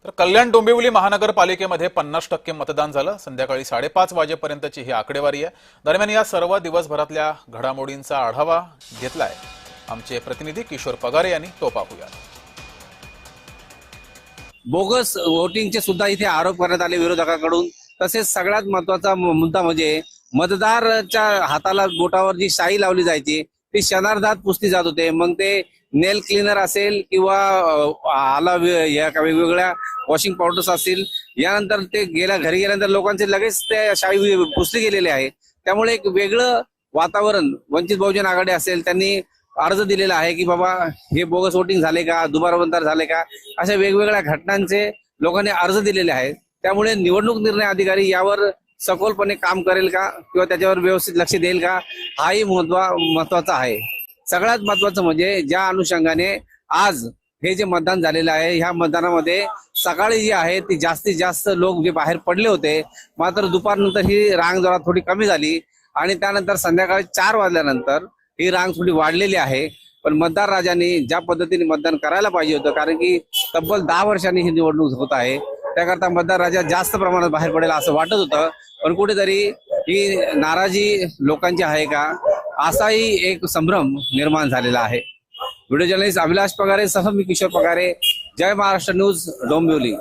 तर कल्याण डोंबिवली महानगरपालिकेमध्ये 50% मतदान झालं। संध्याकाळी 5:30 वाजेपर्यंतची ही आकडेवारी आहे। दरम्यान या सर्व दिवसभरातल्या घडामोडींचा आढावा घेतलाय आमचे प्रतिनिधी किशोर पगारे यांनी, तो पाहूया। बोगस वोटिंगचे सुद्धा इथे आरोप करण्यात आले विरोधकांकडून। तसेच सगळ्यात महत्त्वाचा मुद्दा म्हणजे मतदाराच्या हाताला बोटावर जी शाई लावली जायची ती क्षणार्धात पुसली जात होते। मग ते नेल क्लीनर असेल किंवा या वेगवेगळ्या वॉशिंग पावडर्स असतील, यानंतर ते घरी गेल्यानंतर लोकांचे लगेच ते शाई पुसली गेलेले आहे। त्यामुळे एक वेगळं वातावरण वंचित बहुजन आघाडी असेल त्यांनी अर्ज दिलेला आहे की बाबा हे बोगस वोटिंग झाले का, दुबार मतदार झाले का, अशा वेगवेगळ्या घटनांचे लोकांनी अर्ज दिलेले आहेत। त्यामुळे निवडणूक निर्णय अधिकारी यावर सखोलपणे काम करेल का किंवा त्याच्यावर व्यवस्थित लक्ष देईल का, हाही महत्वाचा आहे। सगळ्यात महत्वाचं म्हणजे ज्या अनुषंगाने आज हे जे मतदान झालेलं आहे, ह्या मतदानामध्ये सकाळी जी आहे ती जास्तीत जास्त लोक जे बाहेर पडले होते, मात्र दुपारनंतर ही रांग जरा थोडी कमी झाली आणि त्यानंतर संध्याकाळी 4 वाजल्यानंतर ही रांग थोडी वाढलेली आहे। पण मतदार राजांनी ज्या पद्धतीने मतदान करायला पाहिजे होतं, कारण की तब्बल 10 वर्षांनी ही निवडणूक होत आहे, त्याकरता मतदार राजा जास्त प्रमाणात बाहेर पडेल असं वाटत होतं। पण कुठेतरी ही नाराजी लोकांची आहे का, असाही एक संभ्रम निर्माण झालेला आहे। व्हिडिओ जर्नलिस्ट अभिलाष पगारे सह मी किशोर पगारे, जय महाराष्ट्र न्यूज, डोंबिवली।